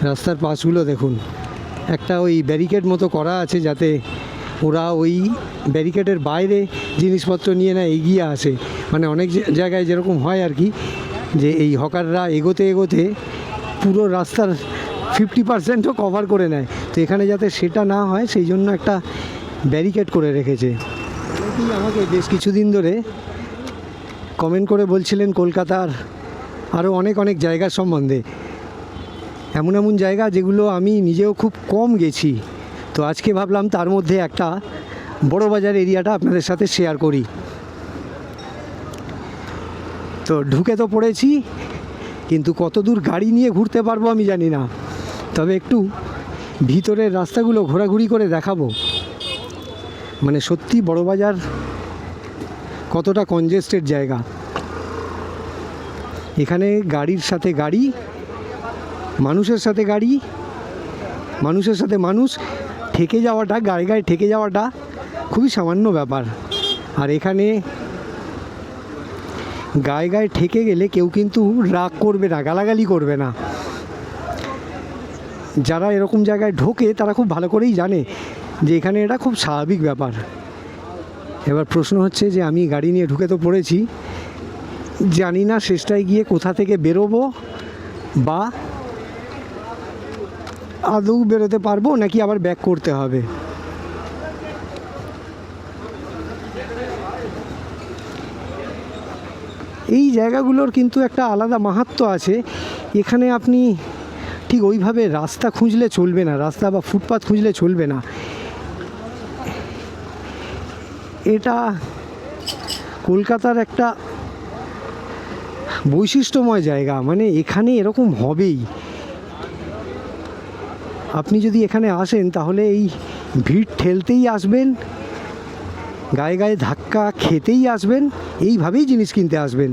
রাস্তার পাশগুলো দেখুন, একটা ওই ব্যারিকেড মতো করা আছে যাতে ওরা ওই ব্যারিকেডের বাইরে জিনিসপত্র নিয়ে না এগিয়ে আসে। মানে অনেক জায়গায় যেরকম হয় আর কি, যে এই হকাররা এগোতে এগোতে পুরো রাস্তার 50%ও কভার করে নেয়। তো এখানে যাতে সেটা না হয় সেই জন্য একটা ব্যারিকেড করে রেখেছে। অনেকেই আমাকে বেশ কিছুদিন ধরে কমেন্ট করে বলছিলেন কলকাতার আরও অনেক অনেক জায়গার সম্বন্ধে, এমন এমন জায়গা যেগুলো আমি নিজেও খুব কম গেছি। তো আজকে ভাবলাম তার মধ্যে একটা বড়বাজার এরিয়াটা আপনাদের সাথে শেয়ার করি। তো ঢুকে তো পড়েছি, কিন্তু কত দূর গাড়ি নিয়ে ঘুরতে পারবো আমি জানি না, তবে একটু ভিতরের রাস্তাগুলো ঘোরাঘুরি করে দেখাবো। মানে সত্যি বড়বাজার কতটা কনজেস্টেড জায়গা। এখানে গাড়ির সাথে গাড়ি, মানুষের সাথে গাড়ি, মানুষের সাথে মানুষ, ঠেকে যাওয়াটা, গায়ে গায়ে ঠেকে যাওয়াটা খুবই সামান্য ব্যাপার। আর এখানে গায়ে গায়ে ঠেকে গেলে কেউ কিন্তু রাগ করবে না, গালাগালি করবে না। যারা এরকম জায়গায় ঢোকে তারা খুব ভালো করেই জানে যে এখানে এটা খুব স্বাভাবিক ব্যাপার। এবার প্রশ্ন হচ্ছে যে আমি গাড়ি নিয়ে ঢুকে তো পড়েছি, জানি না শেষটায় গিয়ে কোথা থেকে বেরোবো, বা আদৌ বেরোতে পারবো নাকি আবার ব্যাক করতে হবে। এই জায়গাগুলোর কিন্তু একটা আলাদা মাহাত্ম্য আছে। এখানে আপনি ঠিক ওইভাবে রাস্তা খুঁজলে চলবে না, রাস্তা বা ফুটপাথ খুঁজলে চলবে না। এটা কলকাতার একটা বৈশিষ্ট্যময় জায়গা, মানে এখানে এরকম হবেই। আপনি যদি এখানে আসেন তাহলে এই ভিড় ঠেলতেই আসবেন, গায়ে গায়ে ধাক্কা খেতেই আসবেন, এইভাবেই জিনিস কিনতে আসবেন।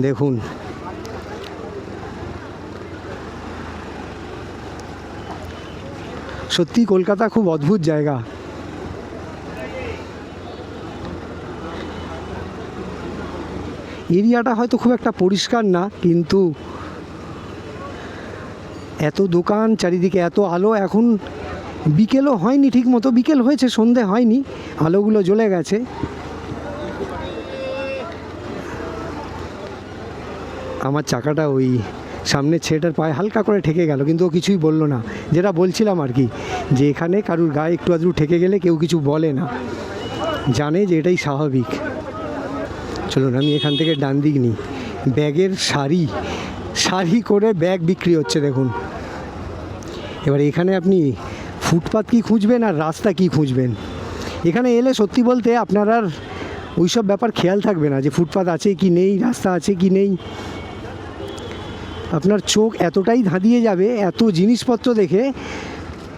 দেখুন, সত্যি কলকাতা খুব অদ্ভুত জায়গা। এরিয়াটা হয়তো খুব একটা পরিষ্কার না, কিন্তু এত দোকান চারিদিকে, এত আলো। এখন বিকেলও হয়নি ঠিক মতো, বিকেল হয়েছে, সন্ধে হয়নি, আলোগুলো জ্বলে গেছে। আমার চাকাটা ওই সামনের ছেলেটার পায়ে হালকা করে ঠেকে গেল, কিন্তু ও কিছুই বললো না। যেটা বলছিলাম আর কি, যে এখানে কারুর গায়ে একটু আধটু ঠেকে গেলে কেউ কিছু বলে না, জানে যে এটাই স্বাভাবিক। চলুন আমি এখান থেকে ডান দিক নিই। ব্যাগের সারি সারি করে ব্যাগ বিক্রি হচ্ছে দেখুন। এবার এখানে আপনি ফুটপাথ কি খুঁজবেন আর রাস্তা কি খুঁজবেন। এখানে এলে সত্যি বলতে আপনার আর ওইসব ব্যাপার খেয়াল থাকবে না যে ফুটপাথ আছে কি নেই, রাস্তা আছে কি নেই। আপনার চোখ এতটাই ধাঁধিয়ে যাবে এত জিনিসপত্র দেখে,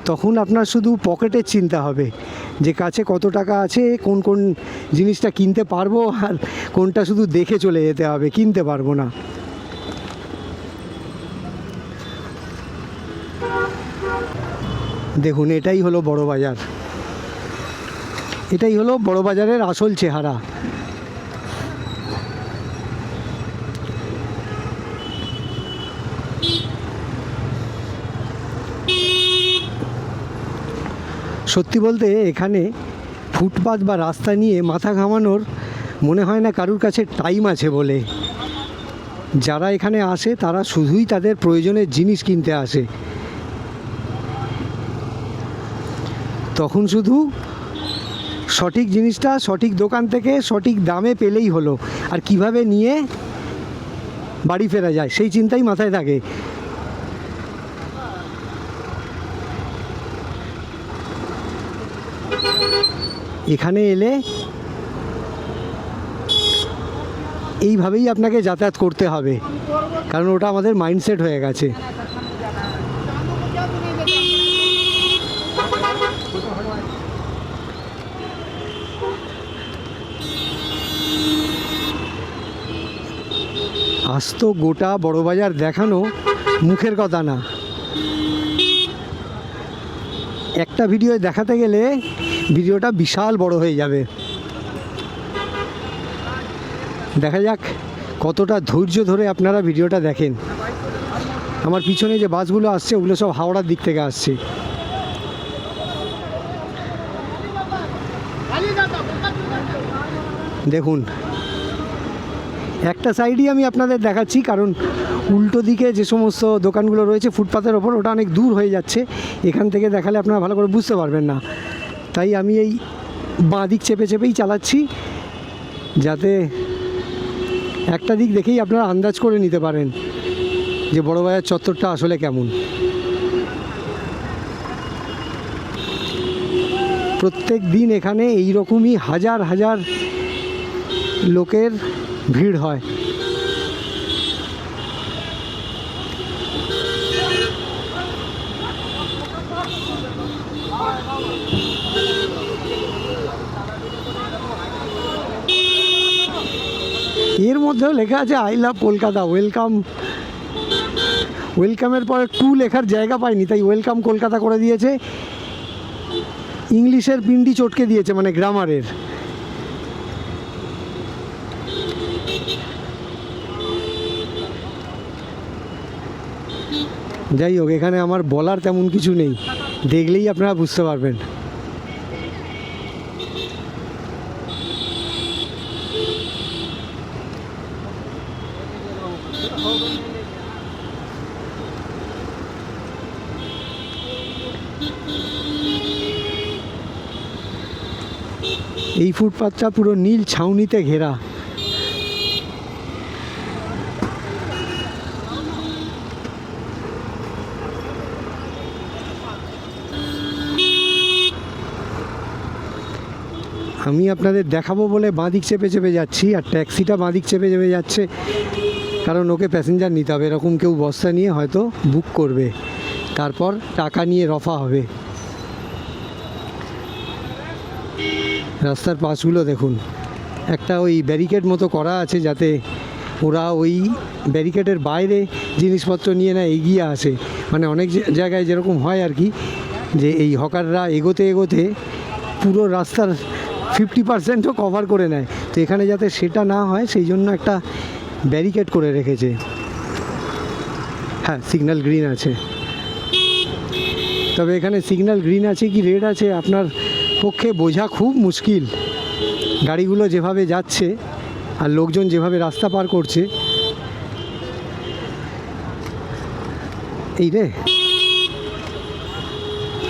তখন আপনার শুধু পকেটের চিন্তা হবে যে কাছে কত টাকা আছে, কোন কোন জিনিসটা কিনতে পারবো আর কোনটা শুধু দেখে চলে যেতে হবে, কিনতে পারবো না। দেখুন, এটাই হলো বড় বাজার, এটাই হলো বড় বাজারের আসল চেহারা। সত্যি বলতে এখানে ফুটপাথ বা রাস্তা নিয়ে মাথা ঘামানোর মনে হয় না কারুর কাছে টাইম আছে বলে। যারা এখানে আসে তারা শুধুই তাদের প্রয়োজনের জিনিস কিনতে আসে। তখন শুধু সঠিক জিনিসটা সঠিক দোকান থেকে সঠিক দামে পেলেই হলো, আর কিভাবে নিয়ে বাড়ি ফেরা যায় সেই চিন্তাই মাথায় থাকে। এখানে এলে এইভাবেই আপনাকে যাতায়াত করতে হবে, কারণ ওটা আমাদের মাইন্ডসেট হয়ে গেছে। আস্ত গোটা বড়বাজার দেখানো মুখের কথা না, একটা ভিডিও দেখাতে গেলে ভিডিওটা বিশাল বড় হয়ে যাবে। দেখা যাক কতটা ধৈর্য ধরে আপনারা ভিডিওটা দেখেন। আমার পিছনে যে বাসগুলো আসছে ওগুলো সব হাওড়ার দিক থেকে আসছে। দেখুন একটা সাইডই আমি আপনাদের দেখাচ্ছি, কারণ উল্টো দিকে যে সমস্ত দোকানগুলো রয়েছে ফুটপাতের ওপর ওটা অনেক দূর হয়ে যাচ্ছে, এখান থেকে দেখালে আপনারা ভালো করে বুঝতে পারবেন না। তাই আমি এই বাঁ দিক চেপে চেপেই চালাচ্ছি, যাতে একটা দিক দেখেই আপনারা আন্দাজ করে নিতে পারেন যে বড়বাজার চত্বরটা আসলে কেমন। প্রত্যেক দিন এখানে এই রকমই হাজার হাজার লোকের ভিড় হয়। এর মধ্যেও লেখা আছে আই লাভ কলকাতা, ওয়েলকাম। ওয়েলকামের পরে টু লেখার জায়গা পাইনি, তাই ওয়েলকাম কলকাতা করে দিয়েছে। ইংলিশের পিন্ডি চটকে দিয়েছে, মানে গ্রামারের। যাই হোক, এখানে আমার বলার তেমন কিছু নেই, দেখলেই আপনারা বুঝতে পারবেন। এই ফুটপাথটা পুরো নীল ছাউনিতে ঘেরা। আমি আপনাদের দেখাবো বলে বাঁদিক চেপে চেপে যাচ্ছি, আর ট্যাক্সিটা বাঁদিক চেপে চেপে যাচ্ছে, কারণ ওকে প্যাসেঞ্জার নিতে হবে। এরকম কেউ বস্তা নিয়ে হয়তো বুক করবে, তারপর টাকা নিয়ে রফা হবে। রাস্তার পাশগুলো দেখুন, একটা ওই ব্যারিকেড মতো করা আছে, যাতে ওরা ওই ব্যারিকেডের বাইরে জিনিসপত্র নিয়ে না এগিয়ে আসে। মানে অনেক জায়গায় যেরকম হয় আর কি, যে এই হকাররা এগোতে এগোতে পুরো রাস্তার 50%ও কভার করে নেয়। তো এখানে যাতে সেটা না হয় সেই জন্য একটা ব্যারিকেড করে রেখেছে। হ্যাঁ, সিগন্যাল গ্রিন আছে, তবে এখানে সিগন্যাল গ্রিন আছে কি রেড আছে আপনার পক্ষে বোঝা খুব মুশকিল। গাড়িগুলো যেভাবে যাচ্ছে আর লোকজন যেভাবে রাস্তা পার করছে। এই রে,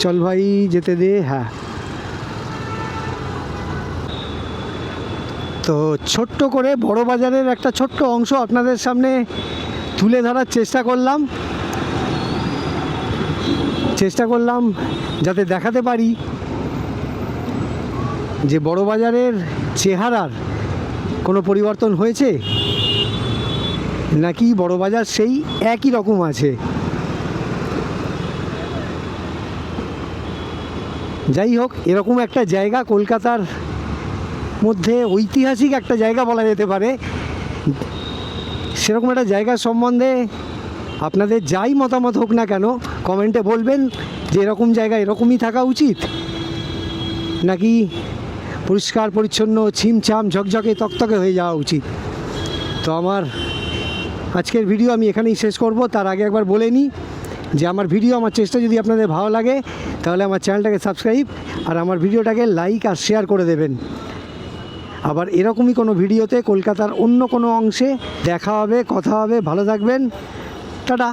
চল ভাই যেতে দে। হ্যাঁ, তো ছোট্ট করে বড় বাজারের একটা ছোট্ট অংশ আপনাদের সামনে তুলে ধরার চেষ্টা করলাম যাতে দেখাতে পারি যে বড় বাজারের চেহারার কোনো পরিবর্তন হয়েছে নাকি বড় বাজার সেই একই রকম আছে। যাই হোক, এরকম একটা জায়গা কলকাতার মধ্যে ঐতিহাসিক একটা জায়গা বলা যেতে পারে। সেরকম একটা জায়গার সম্বন্ধে আপনাদের যাই মতামত হোক না কেন কমেন্টে বলবেন যে এরকম জায়গা এরকমই থাকা উচিত, নাকি পরিষ্কার পরিচ্ছন্ন ছিমছাম ঝকঝকে তকতকে হয়ে যাওয়া উচিত। তো আমার আজকের ভিডিও আমি এখানেই শেষ করব। তার আগে একবার বলে নিই যে আমার ভিডিও, আমার চেষ্টা যদি আপনাদের ভালো লাগে তাহলে আমার চ্যানেলটাকে সাবস্ক্রাইব আর আমার ভিডিওটাকে লাইক আর শেয়ার করে দেবেন। আবার এরকমই কোনো ভিডিওতে কলকাতার অন্য কোনো অংশে দেখা হবে, কথা হবে। ভালো থাকবেন, টাটা।